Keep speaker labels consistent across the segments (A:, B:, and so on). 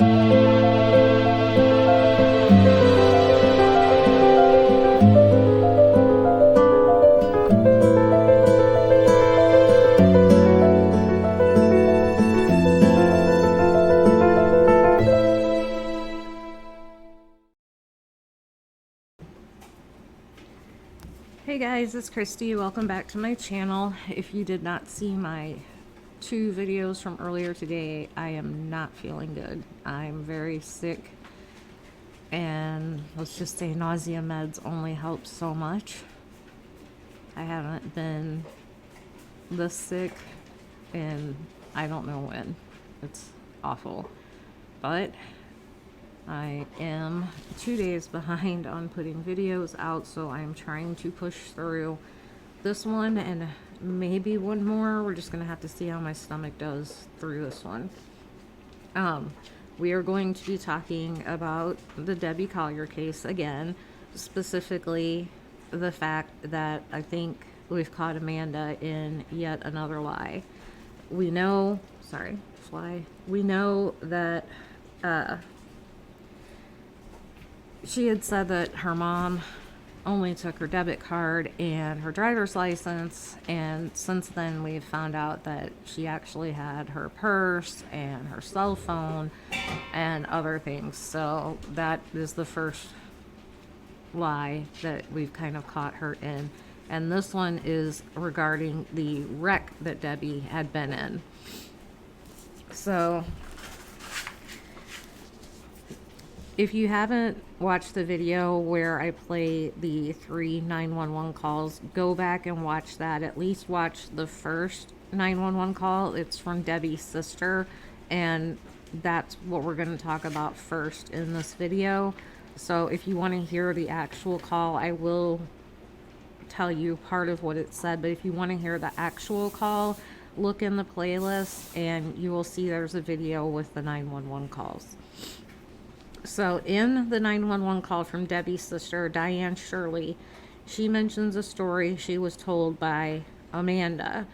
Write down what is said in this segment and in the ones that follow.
A: Hey guys, it's Christy. Welcome back to my channel. If you did not see my 2 videos from earlier today, I am not feeling good. I'm very sick, and let's just say nausea meds only help so much. I haven't been this sick and I don't know when. It's awful. But I am 2 days behind on putting videos out, so I'm trying to push through this one and maybe one more. We're just gonna have to see how my stomach does through this one. We are going to be talking about the Debbie Collier case again, specifically the fact that I think we've caught Amanda in yet another lie. We know, we know that she had said that her mom only took her debit card and her driver's license, and since then we've found out that she actually had her purse and her cell phone and other things. So that is the first lie that we've kind of caught her in, and this one is regarding the wreck that Debbie had been in. So if you haven't watched the video where I play the 3 911 calls, go back and watch that. At least watch the first 911 call. It's from Debbie's sister, and that's what we're going to talk about first in this video. So if you want to hear the actual call, I will tell you part of what it said, but if you want to hear the actual call, look in the playlist and you will see there's a video with the 911 calls. So in the 911 call from Debbie's sister, Diane Shirley, she mentions a story she was told by Amanda.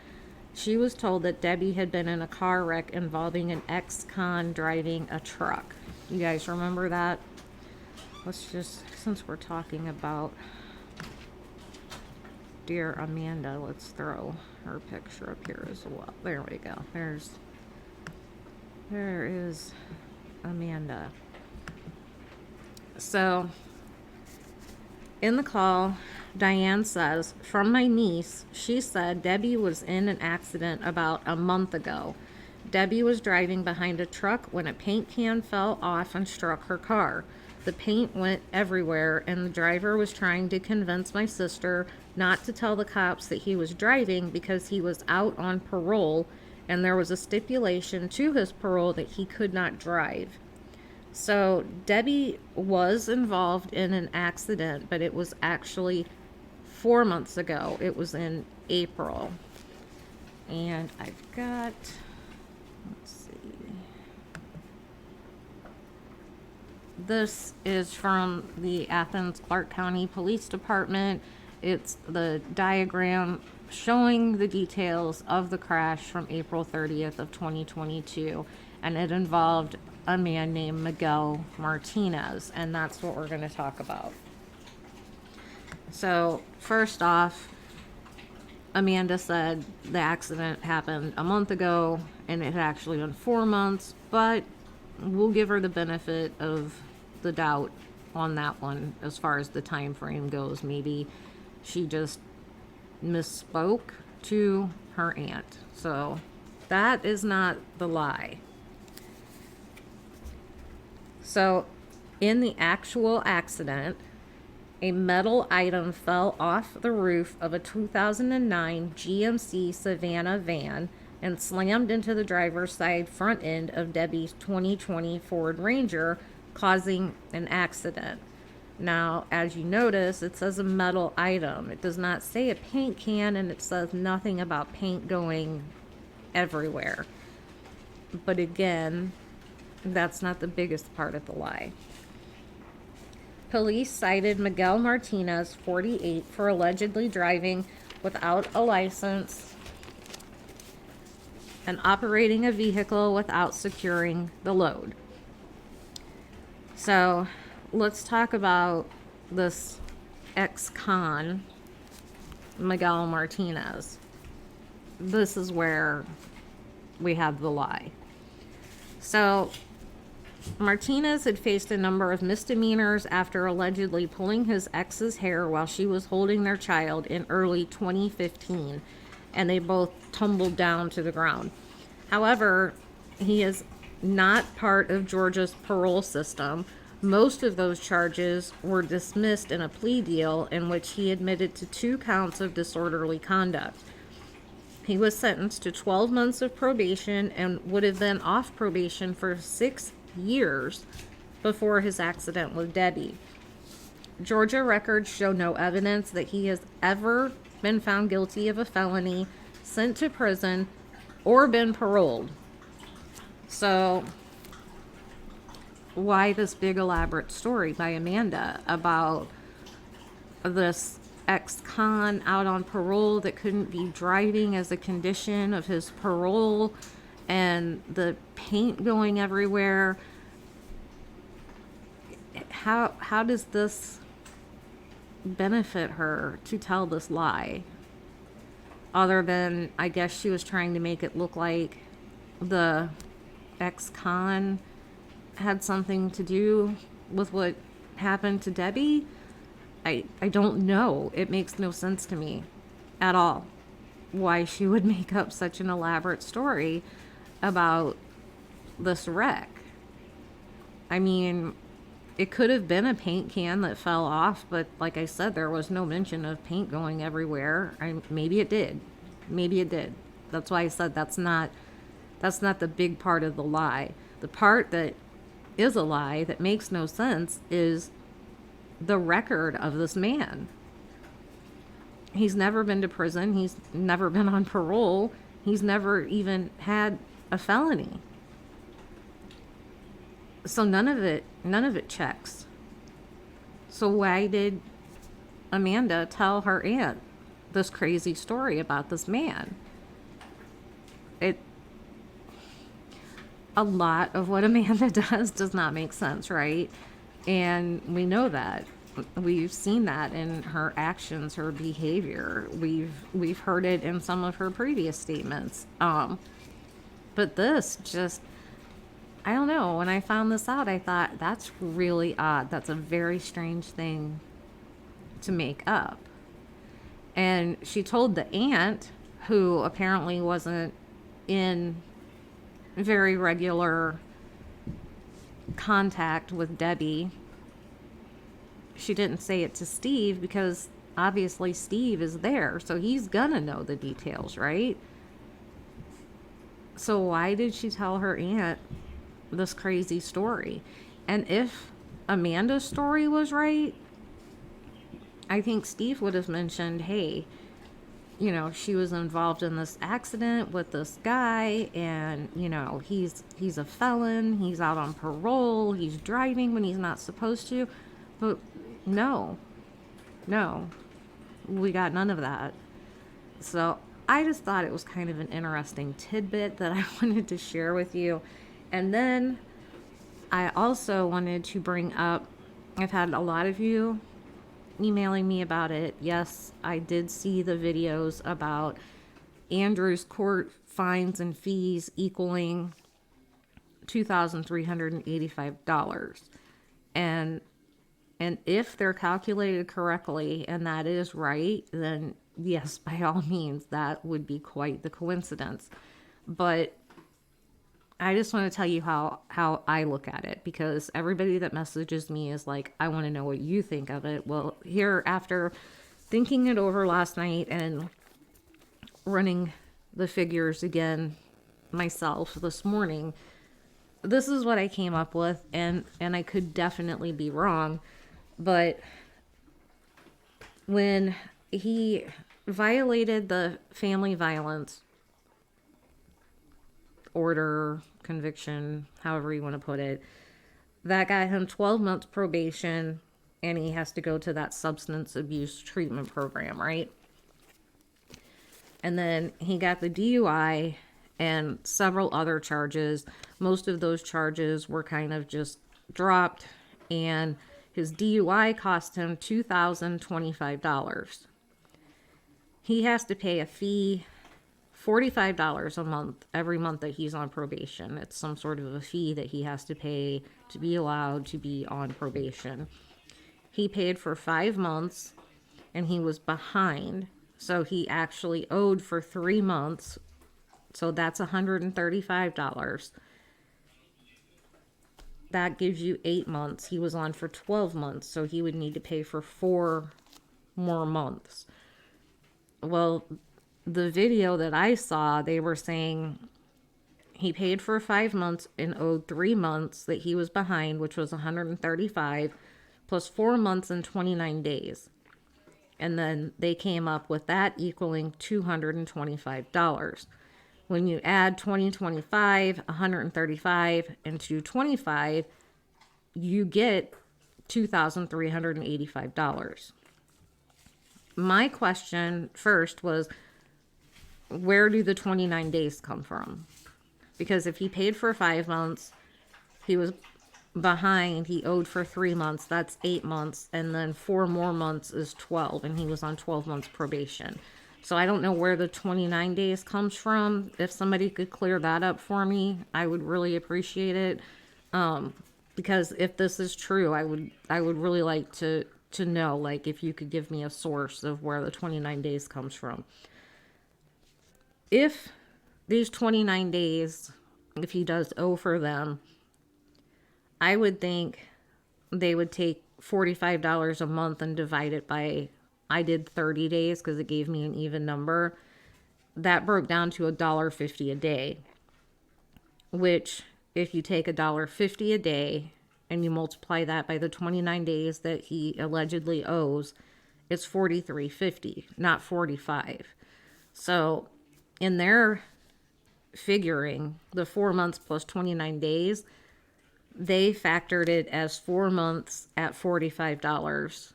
A: She was told that Debbie had been in a car wreck involving an ex-con driving a truck. You guys remember that? Let's just, since we're talking about dear Amanda, let's throw her picture up here as well. There we go. There is Amanda. So, in the call, Diane says, from my niece, she said Debbie was in an accident about a month ago. Debbie was driving behind a truck when a paint can fell off and struck her car. The paint went everywhere, and the driver was trying to convince my sister not to tell the cops that he was driving because he was out on parole, and there was a stipulation to his parole that he could not drive. So Debbie was involved in an accident, but it was actually 4 months ago. It was in April. And I've got, let's see. This is from the Athens Clark County Police Department. It's the diagram showing the details of the crash from April 30th of 2022. And it involved a man named Miguel Martinez, and that's what we're going to talk about. So first off, Amanda said the accident happened a month ago and it had actually been 4 months, but we'll give her the benefit of the doubt on that one as far as the time frame goes. Maybe she just misspoke to her aunt. So that is not the lie. So, in the actual accident, a metal item fell off the roof of a 2009 GMC Savannah van and slammed into the driver's side front end of Debbie's 2020 Ford Ranger, causing an accident. Now, as you notice, it says a metal item. It does not say a paint can, and it says nothing about paint going everywhere. But again, that's not the biggest part of the lie. Police cited Miguel Martinez, 48, for allegedly driving without a license and operating a vehicle without securing the load. So let's talk about this ex-con, Miguel Martinez. This is where we have the lie. So Martinez had faced a number of misdemeanors after allegedly pulling his ex's hair while she was holding their child in early 2015, and they both tumbled down to the ground. However, he is not part of Georgia's parole system. Most of those charges were dismissed in a plea deal in which he admitted to 2 counts of disorderly conduct. He was sentenced to 12 months of probation and would have been off probation for 6 years before his accident with Debbie. Georgia records show no evidence that he has ever been found guilty of a felony, sent to prison, or been paroled. So why this big elaborate story by Amanda about this ex-con out on parole that couldn't be driving as a condition of his parole, and the paint going everywhere? How does this benefit her to tell this lie? Other than, I guess she was trying to make it look like the ex-con had something to do with what happened to Debbie. I don't know. It makes no sense to me at all why she would make up such an elaborate story about this wreck. I mean, it could have been a paint can that fell off, but like I said, there was no mention of paint going everywhere. Maybe it did. Maybe it did. That's why I said that's not the big part of the lie. The part that is a lie that makes no sense is the record of this man. He's never been to prison. He's never been on parole. He's never even had a felony. So none of it checks. So why did Amanda tell her aunt this crazy story about this man? A lot of what Amanda does not make sense, right? And we know that. We've seen that in her actions, her behavior. We've heard it in some of her previous statements. But this just, I don't know. When I found this out, I thought, that's really odd. That's a very strange thing to make up. And she told the aunt, who apparently wasn't in very regular contact with Debbie. She didn't say it to Steve because obviously Steve is there, so he's gonna know the details, right? So why did she tell her aunt this crazy story? And if Amanda's story was right, I think Steve would have mentioned, hey, you know, she was involved in this accident with this guy, and, you know, he's a felon, he's out on parole, he's driving when he's not supposed to. But no, we got none of that. So I just thought it was kind of an interesting tidbit that I wanted to share with you. And then I also wanted to bring up, I've had a lot of you emailing me about it. Yes, I did see the videos about Andrew's court fines and fees equaling $2,385. And if they're calculated correctly and that is right, then yes, by all means, that would be quite the coincidence. But I just want to tell you how I look at it, because everybody that messages me is like, I want to know what you think of it. Well, here, after thinking it over last night and running the figures again myself this morning, this is what I came up with, and I could definitely be wrong. But when he violated the family violence order, conviction, however you want to put it, that got him 12 months probation, and he has to go to that substance abuse treatment program, right? And then he got the DUI and several other charges. Most of those charges were kind of just dropped and his DUI cost him $2,025. He has to pay a fee, $45 a month, every month that he's on probation. It's some sort of a fee that he has to pay to be allowed to be on probation. He paid for 5 months, and he was behind. So he actually owed for 3 months. So that's $135. That gives you 8 months. He was on for 12 months, so he would need to pay for 4 more months. Well, the video that I saw, they were saying he paid for 5 months and owed 3 months that he was behind, which was $135, plus 4 months and 29 days. And then they came up with that equaling $225. When you add 2025, 135, and 225, you get $2,385. My question first was, where do the 29 days come from? Because if he paid for 5 months, he was behind, he owed for 3 months, that's 8 months, and then 4 more months is 12, and he was on 12 months probation. So I don't know where the 29 days comes from. If somebody could clear that up for me, I would really appreciate it. Because if this is true, I would really like to know, like, if you could give me a source of where the 29 days comes from. If these 29 days, if he does owe for them, I would think they would take $45 a month and divide it by, I did 30 days because it gave me an even number. That broke down to $1.50 a day, which if you take $1.50 a day and you multiply that by the 29 days that he allegedly owes, it's $43.50, not $45. So in their figuring, the 4 months plus 29 days, they factored it as 4 months at $45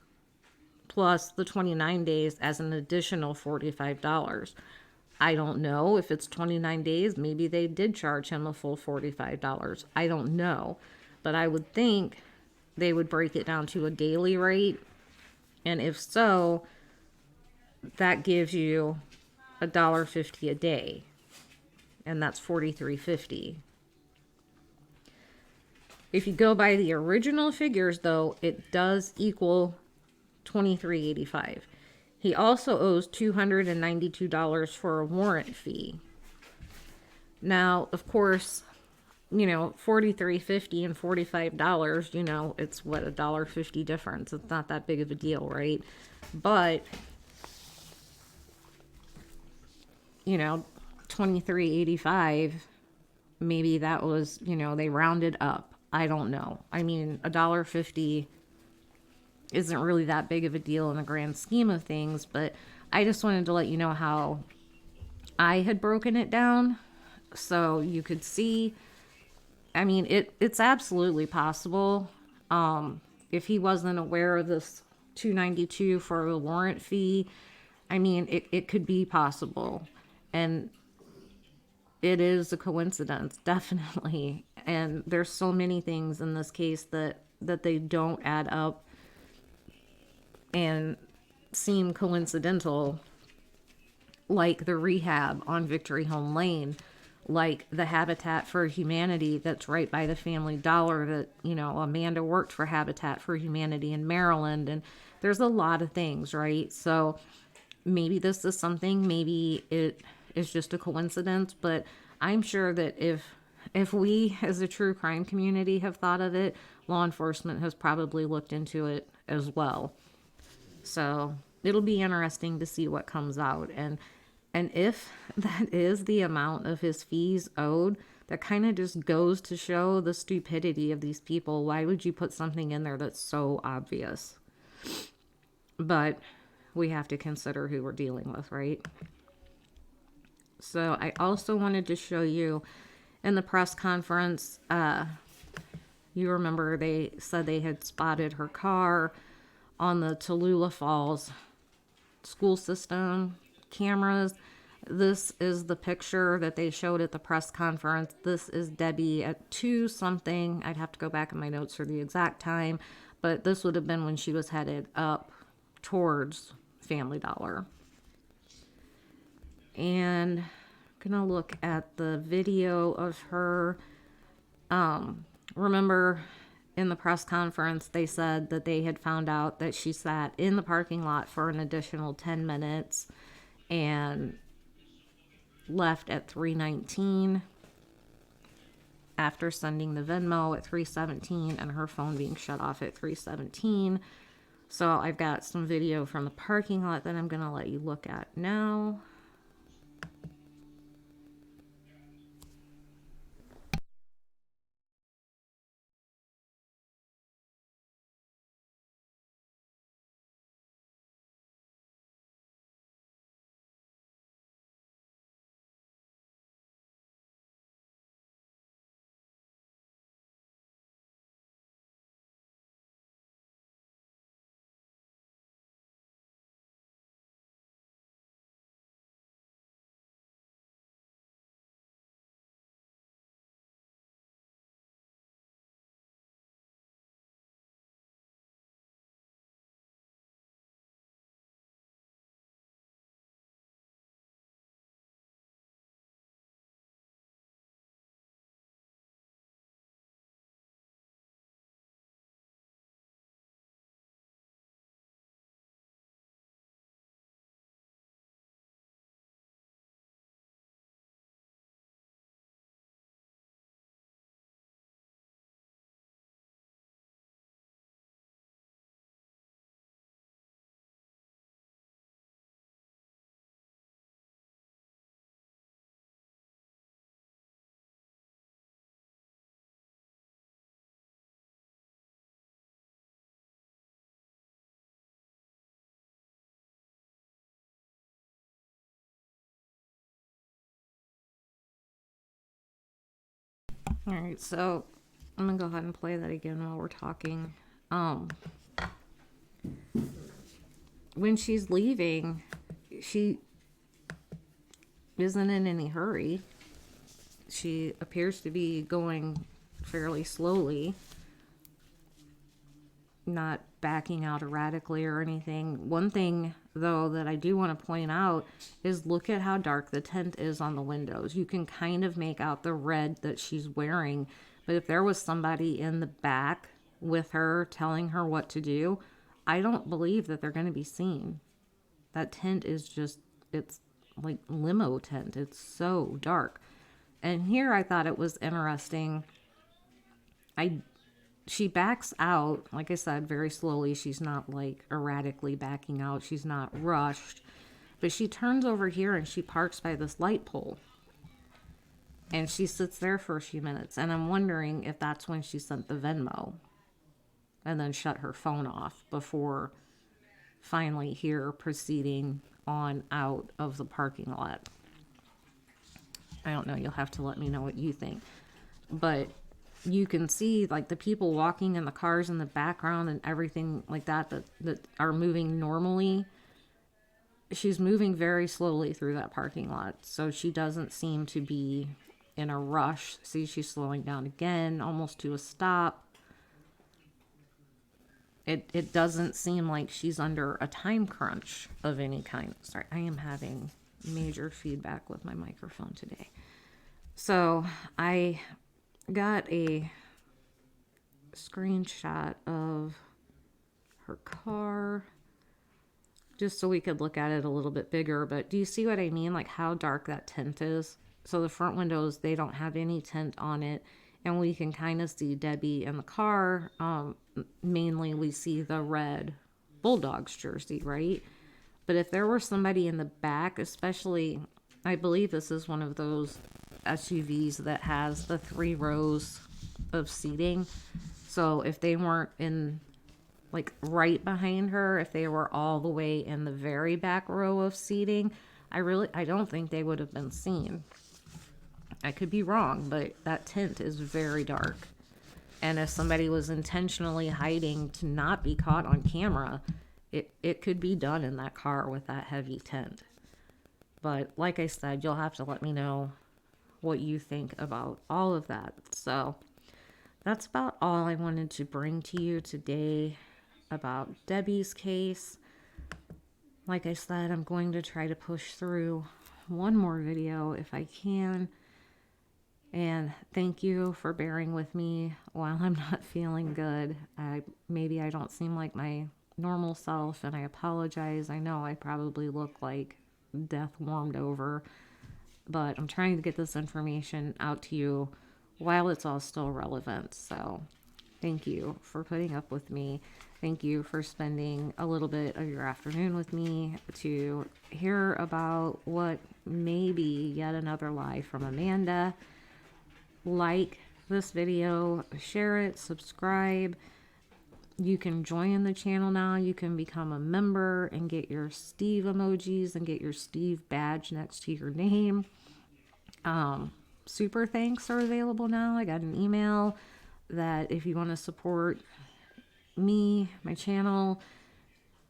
A: plus the 29 days as an additional $45. I don't know if it's 29 days. Maybe they did charge him a full $45. I don't know. But I would think they would break it down to a daily rate. And if so, that gives you $1.50 a day. And that's $43.50. If you go by the original figures, though, it does equal $23.85. He also owes $292 for a warrant fee. Now, of course, $43.50 and $45, it's what, $1.50 difference. It's not that big of a deal, right? But, $23.85, maybe that was, they rounded up. I don't know. I mean, $1.50 isn't really that big of a deal in the grand scheme of things, but I just wanted to let you know how I had broken it down so you could see. I mean, it's absolutely possible. If he wasn't aware of this $292 for a warrant fee, I mean, it could be possible. And it is a coincidence, definitely. And there's so many things in this case that they don't add up and seem coincidental, like the rehab on Victory Home Lane, like the Habitat for Humanity that's right by the Family Dollar that, Amanda worked for Habitat for Humanity in Maryland. And there's a lot of things, right? So maybe this is something, maybe it is just a coincidence, but I'm sure that if we as a true crime community have thought of it, law enforcement has probably looked into it as well. So it'll be interesting to see what comes out. And if that is the amount of his fees owed, that kind of just goes to show the stupidity of these people. Why would you put something in there that's so obvious? But we have to consider who we're dealing with, right? So I also wanted to show you in the press conference, you remember they said they had spotted her car on the Tallulah Falls school system cameras. This is the picture that they showed at the press conference. This is Debbie at 2 something. I'd have to go back in my notes for the exact time, but this would have been when she was headed up towards Family Dollar. And I'm gonna look at the video of her. Remember in the press conference, they said that they had found out that she sat in the parking lot for an additional 10 minutes and left at 3:19 after sending the Venmo at 3:17 and her phone being shut off at 3:17. So I've got some video from the parking lot that I'm going to let you look at now. All right, so I'm gonna go ahead and play that again while we're talking. When she's leaving, she isn't in any hurry. She appears to be going fairly slowly, not backing out erratically or anything. One thing, though, that I do want to point out is look at how dark the tint is on the windows. You can kind of make out the red that she's wearing, but if there was somebody in the back with her telling her what to do, I don't believe that they're going to be seen. That tint is just, it's like limo tint. It's so dark. And here I thought it was interesting. She backs out, like I said, very slowly. She's not like erratically backing out. She's not rushed. But she turns over here and she parks by this light pole. And she sits there for a few minutes. And I'm wondering if that's when she sent the Venmo and then shut her phone off before finally here proceeding on out of the parking lot. I don't know. You'll have to let me know what you think. But you can see like the people walking in the cars in the background and everything like that are moving normally. She's moving very slowly through that parking lot. So she doesn't seem to be in a rush. See, she's slowing down again, almost to a stop. It doesn't seem like she's under a time crunch of any kind. Sorry, I am having major feedback with my microphone today. So I got a screenshot of her car just so we could look at it a little bit bigger. But do you see what I mean? Like how dark that tint is? So the front windows, they don't have any tint on it. And we can kind of see Debbie in the car. Mainly we see the red Bulldogs jersey, right? But if there were somebody in the back, especially, I believe this is one of those SUVs that has the 3 rows of seating. So if they weren't in like right behind her, if they were all the way in the very back row of seating, I don't think they would have been seen. I could be wrong, but that tint is very dark. And if somebody was intentionally hiding to not be caught on camera, it could be done in that car with that heavy tint. But like I said, you'll have to let me know what you think about all of that. So that's about all I wanted to bring to you today about Debbie's case. Like I said, I'm going to try to push through one more video if I can. And thank you for bearing with me while I'm not feeling good. Maybe I don't seem like my normal self, and I apologize. I know I probably look like death warmed over, but I'm trying to get this information out to you while it's all still relevant. So thank you for putting up with me. Thank you for spending a little bit of your afternoon with me to hear about what may be yet another lie from Amanda. Like this video, share it, subscribe. You can join the channel now. You can become a member and get your Steve emojis and get your Steve badge next to your name. Super thanks are available now. I got an email that if you want to support me, my channel,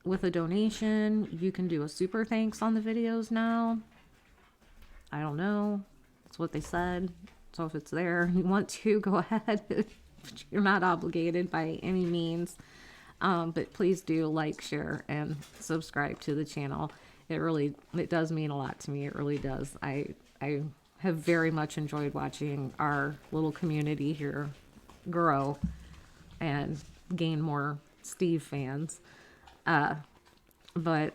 A: with a donation, you can do a super thanks on the videos now. I don't know. That's what they said. So if it's there, you want to, go ahead. You're not obligated by any means. But please do like, share, and subscribe to the channel. It does mean a lot to me. It really does. I have very much enjoyed watching our little community here grow and gain more Steve fans. But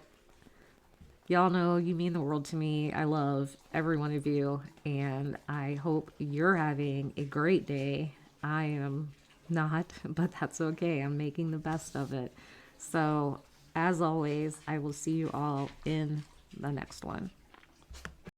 A: y'all know you mean the world to me. I love every one of you, and I hope you're having a great day. I am not, but that's okay. I'm making the best of it. So, as always, I will see you all in the next one.